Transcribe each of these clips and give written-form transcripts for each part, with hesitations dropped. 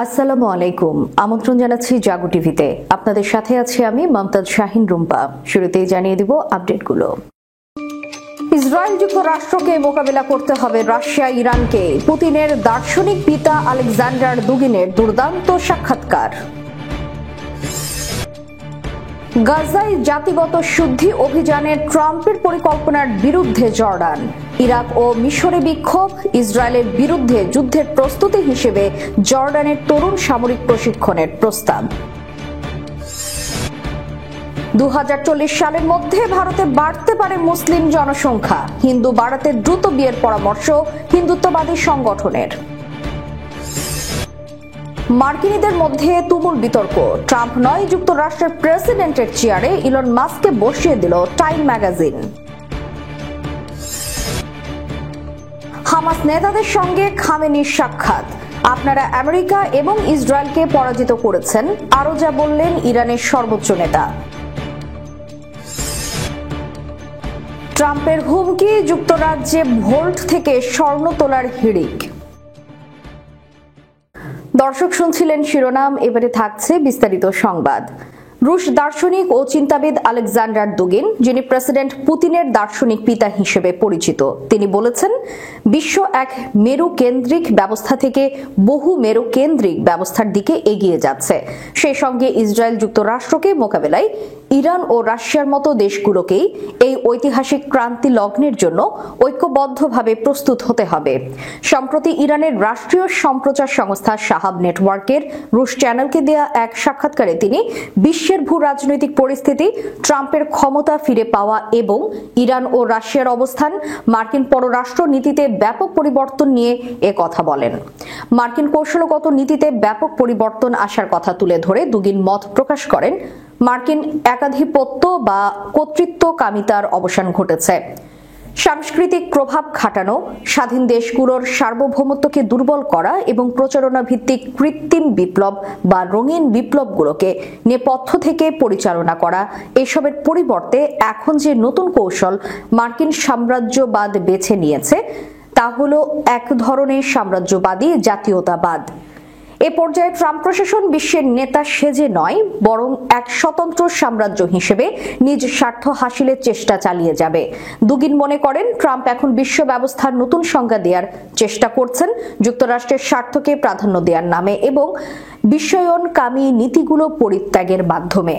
আসসালামু আলাইকুম। আমন্ত্রণ জানাচ্ছি জাগো টিভিতে। আপনাদের সাথে আছি আমি মমতাজ শাহিন রুম্পা। শুরুতেই জানিয়ে দিব আপডেটগুলো। ইসরায়েল যুক্তরাষ্ট্রকে মোকাবিলা করতে হবে রাশিয়া ইরানকে। পুতিনের দার্শনিক পিতা আলেকজান্ডার দুগিনের দুর্দান্ত সাক্ষাৎকার। গাজায় জাতিগত শুদ্ধি অভিযানের ট্রাম্পের পরিকল্পনার বিরুদ্ধে জর্ডান। ইরাক ও মিশরে বিক্ষোভ, ইসরায়েলের বিরুদ্ধে যুদ্ধের প্রস্তুতি হিসেবে জর্ডানের তরুণ সামরিক প্রশিক্ষণের প্রস্তাব। 2040 সালের মধ্যে ভারতে বাড়তে পারে মুসলিম জনসংখ্যা। হিন্দু বাড়াতে দ্রুত বিয়ের পরামর্শ হিন্দুত্ববাদী সংগঠনের। মার্কিনীদের মধ্যে তুমুল বিতর্ক। ট্রাম্প নয়, যুক্তরাষ্ট্রের প্রেসিডেন্টের চেয়ারে ইলন মাস্ককে বসিয়ে দিল টাইম ম্যাগাজিন। হামাস নেতাদের সঙ্গে খামেনির সাক্ষাৎ। আপনারা আমেরিকা এবং ইসরায়েলকে পরাজিত করেছেন, আরও যা বললেন ইরানের সর্বোচ্চ নেতা। ট্রাম্পের হুমকি, যুক্তরাজ্যে ভোল্ট থেকে স্বর্ণ তোলার হিড়িক। দর্শক শুনছিলেন শিরোনাম, এবারে থাকছে বিস্তারিত সংবাদ। রুশ দার্শনিক ও চিন্তাবিদ আলেকজান্ডার দুগিন, যিনি প্রেসিডেন্ট পুতিনের দার্শনিক পিতা হিসেবে পরিচিত, তিনি বলেছেন বিশ্ব এক মেরু কেন্দ্রিক ব্যবস্থা থেকে বহু মেরু কেন্দ্রিক ব্যবস্থার দিকে এগিয়ে যাচ্ছে। সেই সঙ্গে ইসরায়েল যুক্তরাষ্ট্রকে মোকাবেলায় ইরান ও রাশিয়ার মতো দেশগুলোকেই এই ঐতিহাসিক ক্রান্তি লগ্নের জন্য ঐক্যবদ্ধভাবে প্রস্তুত হতে হবে। সম্প্রতি ইরানের রাষ্ট্রীয় সম্প্রচার সংস্থা শাহাব নেটওয়ার্কের রুশ চ্যানেলকে দেয়া এক সাক্ষাৎকারে তিনি বিশ্বের ভূ রাজনৈতিক পরিস্থিতি, ট্রাম্পের ক্ষমতা ফিরে পাওয়া এবং ইরান ও রাশিয়ার অবস্থান, মার্কিন পররাষ্ট্র নীতিতে ব্যাপক পরিবর্তন নিয়ে কথা বলেন। মার্কিন কৌশলগত নীতিতে ব্যাপক পরিবর্তন আসার কথা তুলে ধরে দুগিন মত প্রকাশ করেন, মার্কিন একাধিপত্য বা কর্তৃত্বকামিতার অবসান ঘটেছে। সাংস্কৃতিক প্রভাব খাটানো, স্বাধীন দেশগুলোর সার্বভৌমত্বকে দুর্বল করা এবং প্রচারণা ভিত্তিক কৃত্রিম বিপ্লব বা রঙিন বিপ্লবগুলোকে নেপথ্য থেকে পরিচালনা করা, এসবের পরিবর্তে এখন যে নতুন কৌশল মার্কিন সাম্রাজ্যবাদ বেছে নিয়েছে তা হলো এক ধরনের সাম্রাজ্যবাদী জাতীয়তাবাদ। এ পর্যায়ে ট্রাম্প প্রশাসন বিশ্বের নেতা সেজে নয়, বরং এক স্বতন্ত্র সাম্রাজ্য হিসেবে নিজ স্বার্থ হাসিলের চেষ্টা চালিয়ে যাবে। দুগিন মনে করেন ট্রাম্প এখন বিশ্ব ব্যবস্থার নতুন সংজ্ঞা দেওয়ার চেষ্টা করছেন যুক্তরাষ্ট্রের স্বার্থকে প্রাধান্য দেওয়ার নামে এবং বিশ্বায়নকামী নীতিগুলো পরিত্যাগের মাধ্যমে।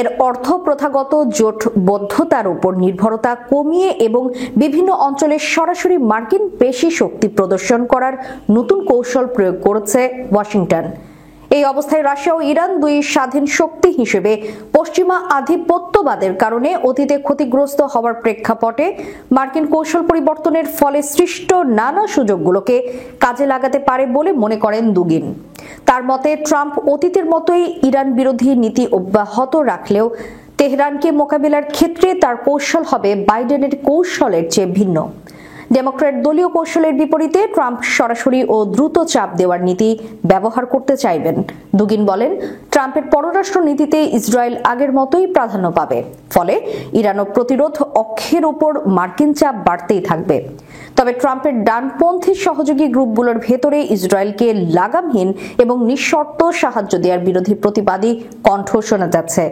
এর অর্থ প্রথাগত জোটবদ্ধতার উপর নির্ভরতা কমিয়ে এবং বিভিন্ন অঞ্চলে সরাসরি মার্কিন পেশি শক্তি প্রদর্শন করার নতুন কৌশল প্রয়োগ করেছে ওয়াশিংটন। এই অবস্থায় রাশিয়া ও ইরান দুই স্বাধীন শক্তি হিসেবে পশ্চিমা আধিপত্যবাদের কারণে অতীতে ক্ষতিগ্রস্ত হওয়ার প্রেক্ষাপটে মার্কিন কৌশল পরিবর্তনের ফলে সৃষ্ট নানা সুযোগগুলোকে কাজে লাগাতে পারে বলে মনে করেন দুগিন। তার মতে ট্রাম্প অতীতের মতোই ইরান বিরোধী নীতি অব্যাহত রাখলেও তেহরানকে মোকাবিলার ক্ষেত্রে তার কৌশল হবে বাইডেনের কৌশলের চেয়ে ভিন্ন। ডেমোক্র্যাট দলীয় কৌশলের বিপরীতে ট্রাম্প সরাসরি ও দ্রুত চাপ দেওয়ার নীতি ব্যবহার করতে চাইবেন। দুগিন বলেন, ট্রাম্পের পররাষ্ট্র নীতিতে ইসরায়েল আগের মতোই প্রাধান্য পাবে, ফলে ইরান ও প্রতিরোধ অক্ষের উপর মার্কিন চাপ বাড়তেই থাকবে। তবে ট্রাম্পের ডানপন্থী সহযোগী গ্রুপগুলোর ভেতরে ইসরায়েলকে লাগামহীন এবং নিঃশর্ত সাহায্য দেওয়ার বিরোধী প্রতিবাদী কণ্ঠ শোনা যাচ্ছে।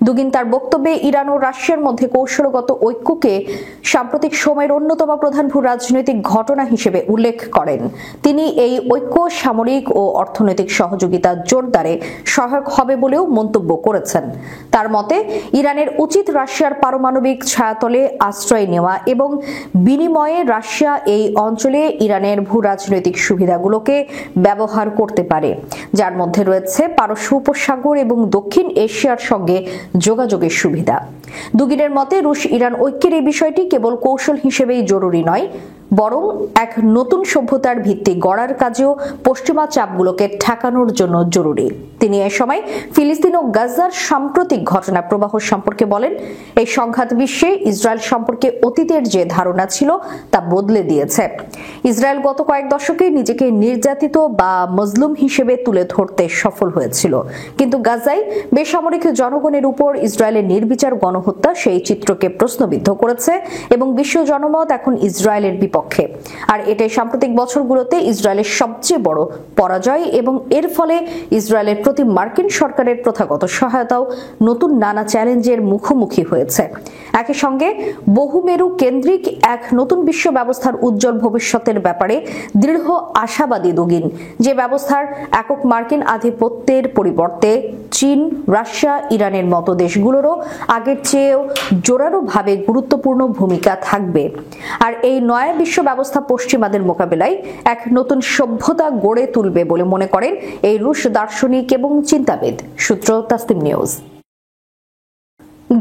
দুগিন তার বক্তব্যে ইরান ও রাশিয়ার মধ্যে কৌশলগত ঐক্যকে সাম্প্রতিক সময়ের অন্যতম প্রধান ভূ রাজনৈতিক ঘটনা হিসেবে উল্লেখ করেন। তিনি এই ঐক্য সামরিক ও অর্থনৈতিক সহযোগিতা জোরদারে সহায়ক হবে বলেও মন্তব্য করেছেন। তার মতে ইরানের উচিত রাশিয়ার পারমাণবিক ছায়াতলে আশ্রয় নেওয়া এবং বিনিময়ে রাশিয়া এই অঞ্চলে ইরানের ভূ রাজনৈতিক সুবিধাগুলোকে ব্যবহার করতে পারে, যার মধ্যে রয়েছে পারস্য উপসাগর এবং দক্ষিণ এশিয়ার সঙ্গে যোগাযোগের সুবিধা। দুগিনের মতে রুশ ইরান ঐক্যের এই বিষয়টি কেবল কৌশল হিসেবেই জরুরি নয়, বরং এক নতুন সভ্যতার ভিত্তি গড়ার কাজেও পশ্চিমা চাপগুলোকে ঠেকানোর জন্য জরুরি। তিনি এ সময় ফিলিস্তিন ও গাজার সাম্প্রতিক ঘটনা প্রবাহ সম্পর্কে বলেন, এই সংঘাত বিশ্বে ইসরায়েল সম্পর্কে অতীতের যে ধারণা ছিল তা বদলে দিয়েছে। ইসরায়েল গত কয়েক দশকে নিজেকে নির্যাতিত বা মজলুম হিসেবে তুলে ধরতে সফল হয়েছিল, কিন্তু গাজায় বেসামরিক জনগণের উপর ইসরায়েলের নির্বিচার গণহত্যা সেই চিত্রকে প্রশ্নবিদ্ধ করেছে এবং বিশ্ব জনমত এখন ইসরায়েলের বিপক্ষে। পক্ষে। আর এটাই সাম্প্রতিক বছরগুলোতে ইসরায়েলের সবচেয়ে বড় পরাজয় এবং এর ফলে ইসরায়েলের প্রতি মার্কিন সরকারের প্রথাগত সহায়তাও নতুন নানা চ্যালেঞ্জের মুখোমুখি হয়েছে। একই সঙ্গে বহুমেরু কেন্দ্রিক এক নতুন বিশ্ব ব্যবস্থার উজ্জ্বল ভবিষ্যতের ব্যাপারে দৃঢ় আশাবাদী দুগিন, যে ব্যবস্থার একক মার্কিন আধিপত্যের পরিবর্তে চীন, রাশিয়া, ইরানের মতো দেশগুলোরও আগের চেয়েও জোরালোভাবে গুরুত্বপূর্ণ ভূমিকা থাকবে। আর এই নয়া বিশ্ব ব্যবস্থা পশ্চিমাদের মোকাবিলায় এক নতুন সভ্যতা গড়ে তুলবে বলে মনে করেন এই রুশ দার্শনিক এবং চিন্তাবিদ। সূত্র তাসনিম নিউজ।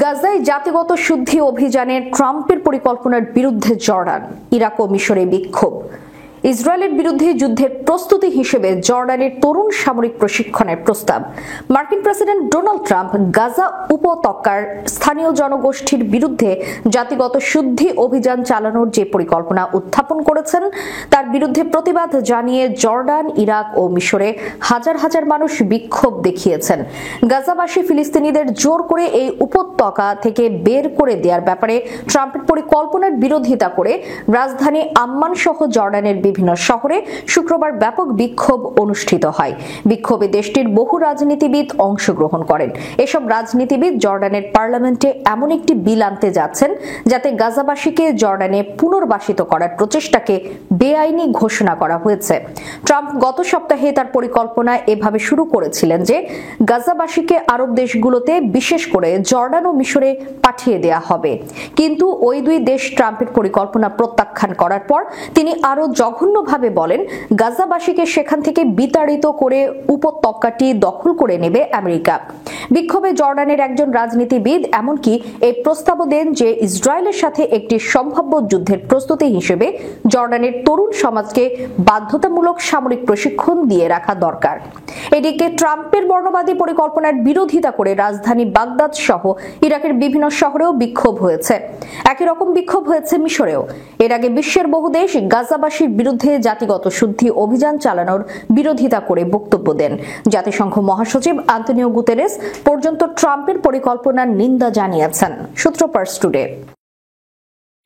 গাজায় জাতিগত শুদ্ধি অভিযানের ট্রাম্পের পরিকল্পনার বিরুদ্ধে জর্ডান, ইরাক ও মিশরে বিক্ষোভ। ইসরায়েলের বিরুদ্ধে যুদ্ধের প্রস্তুতি হিসেবে জর্ডানের তরুণ সামরিক প্রশিক্ষণের প্রস্তাব। মার্কিন প্রেসিডেন্ট ডোনাল্ড ট্রাম্প গাজা উপত্যকার স্থানীয় জনগোষ্ঠীর বিরুদ্ধে জাতিগত শুদ্ধি অভিযান চালানোর যে পরিকল্পনা উত্থাপন করেছেন তার বিরুদ্ধে প্রতিবাদ জানিয়ে জর্ডান, ইরাক ও মিশরে হাজার হাজার মানুষ বিক্ষোভ দেখিয়েছেন। গাজাবাসী ফিলিস্তিনিদের জোর করে এই উপত্যকা থেকে বের করে দেওয়ার ব্যাপারে ট্রাম্পের পরিকল্পনার বিরোধিতা করে রাজধানী আম্মান সহ জর্ডানের বিভিন্ন শহরে শুক্রবার ব্যাপক বিক্ষোভ অনুষ্ঠিত হয়। বিক্ষোভে দেশটির বহু রাজনীতিবিদ অংশগ্রহণ করেন। এসব রাজনীতিবিদ জর্ডানের পার্লামেন্টে এমন একটি বিল আনতে যাচ্ছেন যাতে গাজাবাসীকে জর্ডানে পুনর্বাসিত করার প্রচেষ্টাকে বেআইনি ঘোষণা করা হয়েছে। ট্রাম্প গত সপ্তাহে তার পরিকল্পনা এভাবে শুরু করেছিলেন যে গাজাবাসীকে আরব দেশগুলোতে, বিশেষ করে জর্ডান ও মিশরে পাঠিয়ে দেয়া হবে। কিন্তু ওই দুই দেশ ট্রাম্পের পরিকল্পনা প্রত্যাখ্যান করার পর তিনি আরো জঘন্যভাবে বলেন গাজাবাসীকে সেখান থেকে বিতাড়িত করে উপত্যকাটি দখল করে নেবে আমেরিকা। বিক্ষোভে জর্ডানের একজন রাজনীতিবিদ এমনকি এই প্রস্তাবও দেন যে ইসরায়েলের সাথে একটি সম্ভাব্য যুদ্ধের প্রস্তুতি হিসেবে জর্ডানের তরুণ সমাজকে বাধ্যতামূলক সামরিক প্রশিক্ষণ দিয়ে রাখা দরকার। এদিকে ট্রাম্পের বর্ণবাদী পরিকল্পনার বিরোধিতা করে রাজধানী বাগদাদ সহ ইরাকের বিভিন্ন শহরেও বিক্ষোভ হয়েছে। একই রকম বিক্ষোভ হয়েছে মিশরেও। এর আগে বিশ্বের বহু দেশ গাজাবাসীর বিরুদ্ধে জাতিগত শুদ্ধি অভিযান চালানোর বিরোধিতা করে বক্তব্য দেন। জাতিসংঘ মহাসচিব আন্তোনিও গুতেরেস পর্যন্ত ট্রাম্পের পরিকল্পনার নিন্দা জানিয়েছেন। সূত্র পার্স টুডে।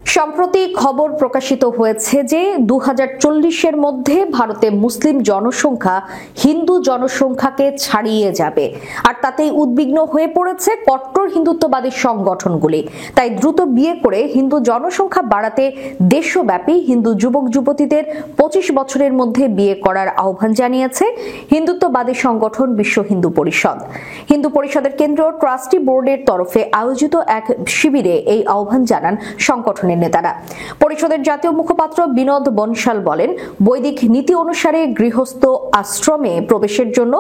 সম্প্রতি খবর প্রকাশিত হয়েছে যে 2040-এর মধ্যে ভারতে মুসলিম জনসংখ্যা হিন্দু জনসংখ্যাকে ছাড়িয়ে যাবে। আর তাতেই উদ্বিগ্ন হয়ে পড়েছে কট্টর হিন্দুত্ববাদী সংগঠনগুলি। তাই দ্রুত বিয়ে করে হিন্দু জনসংখ্যা বাড়াতে দেশব্যাপী হিন্দু যুবক যুবতীদের 25 বছরের মধ্যে বিয়ে করার আহ্বান জানিয়েছে হিন্দুত্ববাদী সংগঠন বিশ্ব হিন্দু পরিষদ। হিন্দু পরিষদের কেন্দ্রীয় ট্রাস্টি বোর্ডের তরফে আয়োজিত এক শিবিরে এই আহ্বান জানান সংগঠনের নেতারা। পরিষদের জাতীয় মুখপাত্র বিনোদ বনশাল বলেন, বৈদিক নীতি অনুসারে গৃহস্থ আশ্রমে প্রবেশের জন্য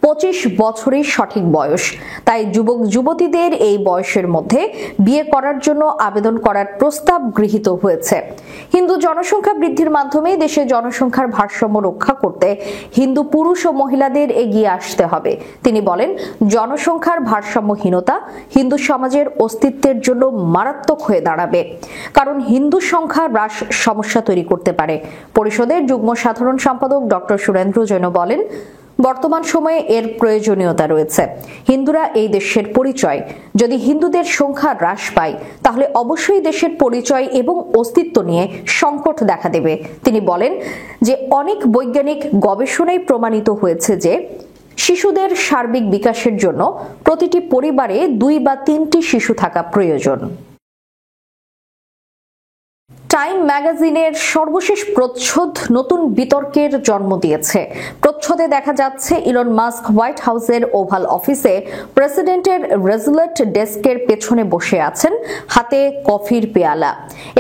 25 বছরই সঠিক বয়স। তাই যুবক যুবতীদের এই বয়সের মধ্যে বিয়ে করার জন্য আবেদন করার প্রস্তাব গৃহীত হয়েছে। হিন্দু জনসংখ্যা বৃদ্ধির মাধ্যমে দেশে জনসংখ্যার ভারসাম্য রক্ষা করতে হিন্দু পুরুষ ও মহিলাদের এগিয়ে আসতে হবে। তিনি বলেন, জনসংখ্যার ভারসাম্যহীনতা হিন্দু সমাজের অস্তিত্বের জন্য মারাত্মক হয়ে দাঁড়াবে, কারণ হিন্দু সংখ্যা হ্রাস সমস্যা তৈরি করতে পারে। পরিষদের যুগ্ম সাধারণ সম্পাদক ডক্টর সুরেন্দ্র জৈন বলেন, বর্তমান সময়ে এর প্রয়োজনীয়তা রয়েছে। হিন্দুরা এই দেশের পরিচয়। যদি হিন্দুদের সংখ্যা হ্রাস পায় তাহলে অবশ্যই দেশের পরিচয় এবং অস্তিত্ব নিয়ে সংকট দেখা দেবে। তিনি বলেন যে অনেক বৈজ্ঞানিক গবেষণায় প্রমাণিত হয়েছে যে শিশুদের সার্বিক বিকাশের জন্য প্রতিটি পরিবারে 2 বা 3টি শিশু থাকা প্রয়োজন। টাইম ম্যাগাজিনের সর্বশেষ প্রচ্ছদ নতুন বিতর্কের জন্ম দিয়েছে। প্রচ্ছদে দেখা যাচ্ছে ইলন মাস্ক হোয়াইট হাউসের ওভাল অফিসে প্রেসিডেন্টের রেজুলেট ডেস্কের পেছনে বসে আছেন, হাতে কফির পেয়ালা।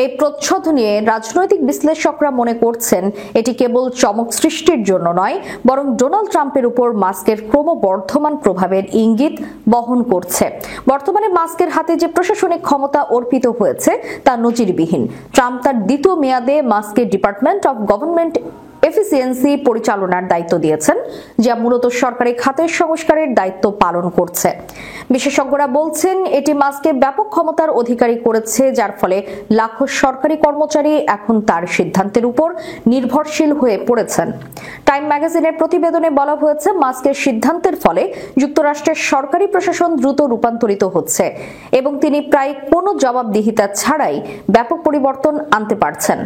এই প্রচ্ছদ নিয়ে রাজনৈতিক বিশ্লেষকরা মনে করছেন এটি কেবল চমক সৃষ্টির জন্য নয়, বরং ডোনাল্ড ট্রাম্পের উপর মাস্কের ক্রমবর্ধমান প্রভাবের ইঙ্গিত বহন করছে। বর্তমানে মাস্কের হাতে যে প্রশাসনিক ক্ষমতা অর্পিত হয়েছে তা নজিরবিহীন। ট্রাম্প তার দ্বিতীয় মেয়াদে মাস্কের ডিপার্টমেন্ট অব গভর্নমেন্ট এফিসিয়েন্সি পরিচালনার দায়িত্ব দিয়েছেন, যা মূলত সরকারি খাতের সংস্কারের দায়িত্ব পালন করছে। বিশেষজ্ঞরা বলছেন এটি মাস্ককে ব্যাপক ক্ষমতার অধিকারী করেছে, যার ফলে লাখো সরকারি কর্মচারী এখন তার সিদ্ধান্তের উপর নির্ভরশীল হয়ে পড়েছেন। টাইম ম্যাগাজিনের প্রতিবেদনে বলা হয়েছে, মাস্কের সিদ্ধান্তের ফলে যুক্তরাষ্ট্রের সরকারি প্রশাসন দ্রুত রূপান্তরিত হচ্ছে এবং তিনি প্রায় কোনো জবাবদিহিতা ছাড়াই ব্যাপক পরিবর্তন আনতে পারছেন।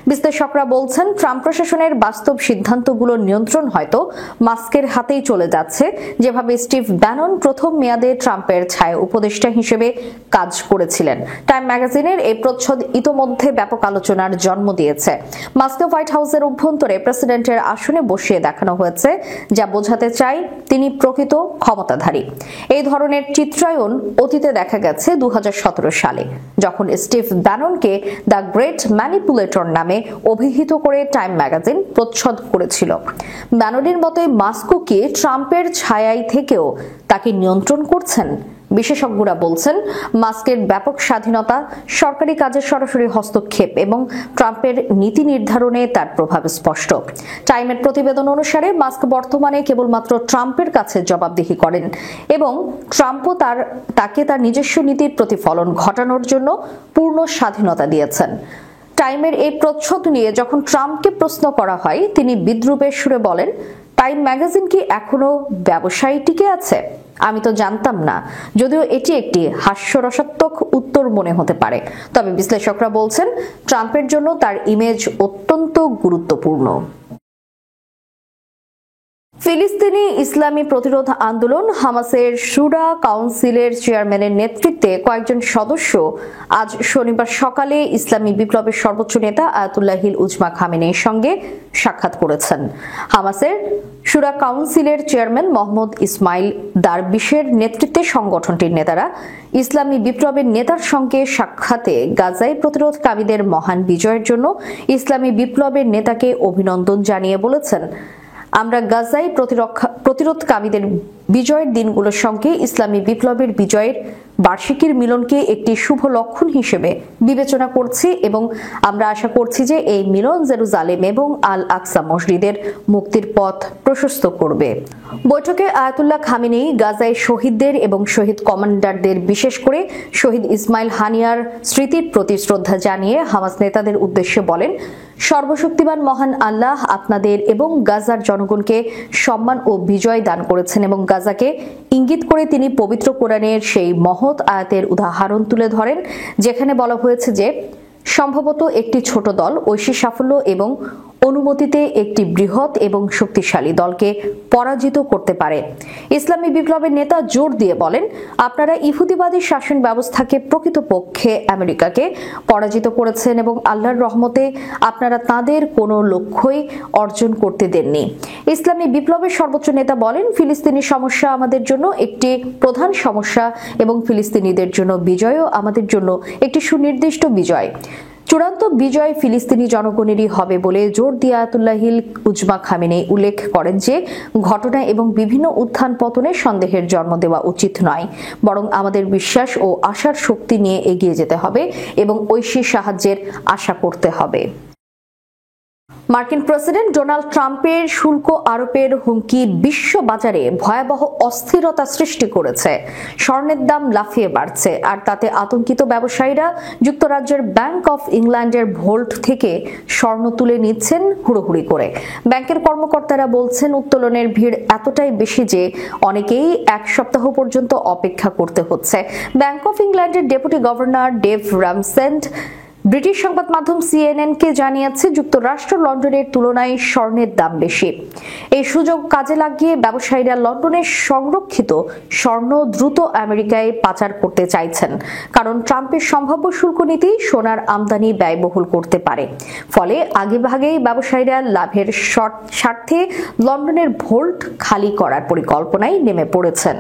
বিশ্লেষকরা বলছেন, ট্রাম্প প্রশাসনের বাস্তব সিদ্ধান্তগুলোর নিয়ন্ত্রণ হয়তো মাস্কের হাতেই চলে যাচ্ছে, যেভাবে স্টিভ ব্যানন প্রথম মেয়াদে ট্রাম্পের ছায়া উপদেষ্টা হিসেবে কাজ করেছিলেন। টাইম ম্যাগাজিনের এই প্রচ্ছদ ইতোমধ্যে ব্যাপক আলোচনার জন্ম দিয়েছে। মাস্ককে হোয়াইট হাউসের অভ্যন্তরে প্রেসিডেন্টের আসনে বসিয়ে দেখানো হয়েছে, যা বোঝাতে চায় তিনি প্রকৃত ক্ষমতাধারী। এই ধরনের চিত্রায়ন অতীতে দেখা গেছে 2017 সালে, যখন স্টিভ ব্যাননকে দ্য গ্রেট ম্যানিপুলেটর নামে অভিহিত করে টাইম ম্যাগাজিন প্রচ্ছদ করেছিল। ব্যাননের মতোই মাস্কও কি ট্রাম্পের ছায়ায় থেকেও তাকে নিয়ন্ত্রণ করছেন? বিশেষজ্ঞরা বলছেন, মাস্কের ব্যাপক স্বাধীনতা, সরকারি কাজে সরাসরি হস্তক্ষেপ এবং ট্রাম্পের নীতি নির্ধারণে তার প্রভাব স্পষ্ট। টাইমের প্রতিবেদন অনুসারে মাস্ক বর্তমানে কেবলমাত্র ট্রাম্পের কাছে জবাবদিহি করেন এবং ট্রাম্পও তাকে তার নিজস্ব নীতির প্রতিফলন ঘটানোর জন্য পূর্ণ স্বাধীনতা দিয়েছেন। টাইমের এই প্রচ্ছদ নিয়ে যখন ট্রাম্পকে প্রশ্ন করা হয়, তিনি বিদ্রূপের সুরে বলেন, টাইম ম্যাগাজিন কি এখনো ব্যবসায়ী টিকে আছে? আমি তো জানতাম না, যদিও এটি একটি হাস্যরসাত্মক উত্তর মনে হতে পারে। তবে বিশ্লেষকরা বলছেন, ট্রাম্পের জন্য তার ইমেজ অত্যন্ত গুরুত্বপূর্ণ। ফিলিস্তিনি ইসলামী প্রতিরোধ আন্দোলন হামাসের শুরা কাউন্সিলের চেয়ারম্যানের নেতৃত্বে কয়েকজন সদস্য আজ শনিবার সকালে ইসলামী বিপ্লবের সর্বোচ্চ নেতা আয়াতুল্লাহিল উজমা খামেনেইর সঙ্গে সাক্ষাৎ করেছেন। হামাসের শুরা কাউন্সিলের চেয়ারম্যান মোহাম্মদ ইসমাইল দারবিশের নেতৃত্বে সংগঠনটির নেতারা ইসলামী বিপ্লবের নেতার সঙ্গে সাক্ষাতে গাজায় প্রতিরোধকারীদের মহান বিজয়ের জন্য ইসলামী বিপ্লবের নেতাকে অভিনন্দন জানিয়ে বলেছেন, আমরা গাজায় প্রতিরোধকারীদের বিজয়ের দিনগুলোর সঙ্গে ইসলামী বিপ্লবের বিজয়ের বার্ষিকীর মিলনকে একটি শুভ লক্ষণ হিসেবে বিবেচনা করছি এবং আমরা আশা করছি যে এই মিলন জেরুজালেম এবং আল আকসা মসজিদের মুক্তির পথ প্রশস্ত করবে। বৈঠকে আয়াতুল্লাহ খামেনেই গাজায় শহীদদের এবং শহীদ কমান্ডারদের, বিশেষ করে শহীদ ইসমাইল হানিয়ার স্মৃতির প্রতি শ্রদ্ধা জানিয়ে হামাস নেতাদের উদ্দেশ্যে বলেন, সর্বশক্তিমান মহান আল্লাহ আপনাদের এবং গাজার জনগণকে সম্মান ও বিজয় দান করেছেন এবং গাজাকে ইঙ্গিত করে তিনি পবিত্র কোরআনের সেই মহৎ আয়াতের উদাহরণ তুলে ধরেন, যেখানে বলা হয়েছে যে সম্ভবত একটি ছোট দল ঐশী সাফল্য এবং অনুমতিতে একটি বৃহৎ এবং শক্তিশালী দলকে পরাজিত করতে পারে। ইসলামী বিপ্লবের নেতা জোর দিয়ে বলেন, আপনারা ইহুদিবাদী শাসন ব্যবস্থাকে প্রকৃতপক্ষে আমেরিকাকে পরাজিত করেছেন এবং আল্লাহর রহমতে আপনারা তাদের কোনো লক্ষ্যই অর্জন করতে দেননি। ইসলামী বিপ্লবের সর্বোচ্চ নেতা বলেন, ফিলিস্তিনি সমস্যা আমাদের জন্য একটি প্রধান সমস্যা এবং ফিলিস্তিনিদের জন্য বিজয়ও আমাদের জন্য একটি সুনির্দিষ্ট বিজয়। চূড়ান্ত বিজয় ফিলিস্তিনি জনগণেরই হবে বলে জোর দিয়ে আয়াতুল্লাহিল উজমা খামেনেই উল্লেখ করেন যে ঘটনা এবং বিভিন্ন উত্থান পতনে সন্দেহের জন্ম দেওয়া উচিত নয়, বরং আমাদের বিশ্বাস ও আশার শক্তি নিয়ে এগিয়ে যেতে হবে এবং ঐশী সাহায্যের আশা করতে হবে। মার্কিন প্রেসিডেন্ট ডোনাল্ড ট্রাম্পের শুল্ক আরোপের হুমকি বিশ্ব বাজারে ভয়াবহ অস্থিরতা সৃষ্টি করেছে। স্বর্ণের দাম লাফিয়ে বাড়ছে, আর তাতে আতঙ্কিত ব্যবসায়ীরা যুক্তরাজ্যের ব্যাংক অফ ইংল্যান্ডের ভোল্ট থেকে স্বর্ণ তুলে নিচ্ছেন হুড়োহুড়ি করে। ব্যাংকের কর্মকর্তারা বলছেন, উত্তোলনের ভিড় এতটাই বেশি যে অনেকেই এক সপ্তাহ পর্যন্ত অপেক্ষা করতে হচ্ছে। ব্যাংক অফ ইংল্যান্ডের ডেপুটি গভর্নর ডেভ রামসেন্ড ব্রিটিশ সংবাদ মাধ্যম সিএনএন-কে জানিয়েছে, যুক্তরাষ্ট্র লন্ডনের তুলনায় স্বর্ণের দাম বেশি। এই সুযোগ কাজে লাগিয়ে ব্যবসায়ীরা লন্ডনের সংরক্ষিত স্বর্ণ দ্রুত আমেরিকায় পাচার করতে চাইছেন, কারণ ট্রাম্পের সম্ভাব্য শুল্ক নীতি সোনার আমদানি ব্যয়বহুল করতে পারে। ফলে আগেভাগেই ব্যবসায়ীরা লাভের স্বার্থে লন্ডনের ভোল্ট খালি করার পরিকল্পনায় নেমে পড়েছেন।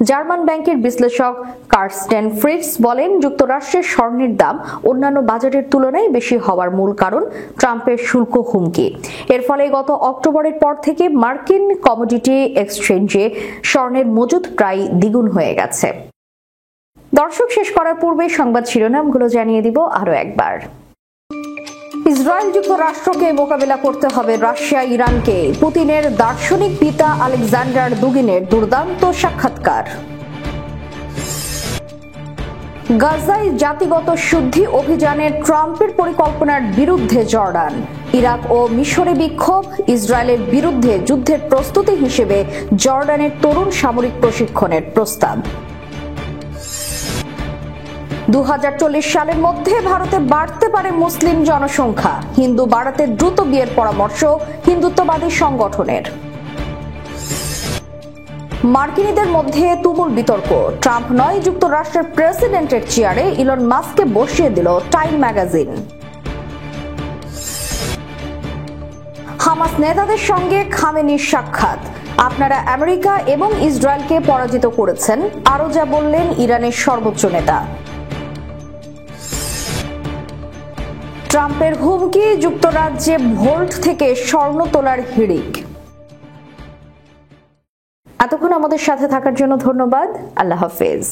জার্মান ব্যাংকের বিশ্লেষক কার্স্টেন ফ্রিটস বলেন, যুক্তরাষ্ট্রের স্বর্ণের দাম অন্যান্য বাজারের তুলনায় বেশি হওয়ার মূল কারণ ট্রাম্পের শুল্ক হুমকি। এর ফলে গত অক্টোবরের পর থেকে মার্কিন কমোডিটি এক্সচেঞ্জে স্বর্ণের মজুদ প্রায় দ্বিগুণ হয়ে গেছে। দর্শক, শেষ করার পূর্বে সংবাদ শিরোনামগুলো জানিয়ে দিব আরো একবার। ইসরায়েল যুক্তরাষ্ট্রকে মোকাবিলা করতে হবে রাশিয়া ইরানকে, পুতিনের দার্শনিক পিতা আলেকজান্ডার দুগিনের দুর্দান্ত সাক্ষাৎকার। গাজায় জাতিগত শুদ্ধি অভিযানের ট্রাম্পের পরিকল্পনার বিরুদ্ধে জর্ডান, ইরাক ও মিশরে বিক্ষোভ, ইসরায়েলের বিরুদ্ধে যুদ্ধের প্রস্তুতি হিসেবে জর্ডানের তরুণ সামরিক প্রশিক্ষণের প্রস্তাব। 2040 সালের মধ্যে ভারতে বাড়তে পারে মুসলিম জনসংখ্যা, হিন্দু বাড়াতে দ্রুত বিয়ের পরামর্শ হিন্দুত্ববাদী সংগঠনের। মার্কিনীদের মধ্যে তুমুল বিতর্ক, ট্রাম্প নয় যুক্তরাষ্ট্রের প্রেসিডেন্টের চেয়ারে ইলন মাস্ককে বসিয়ে দিল টাইম ম্যাগাজিন। হামাস নেতাদের সঙ্গে খামেনির সাক্ষাৎ, আপনারা আমেরিকা এবং ইসরায়েলকে পরাজিত করেছেন, আরও যা বললেন ইরানের সর্বোচ্চ নেতা। ট্রাম্পের হুমকি, যুক্তরাজ্যে ভোল্ট থেকে স্বর্ণ তোলার হিড়িক। এতক্ষণ আমাদের সাথে থাকার জন্য ধন্যবাদ। আল্লাহ হাফেজ।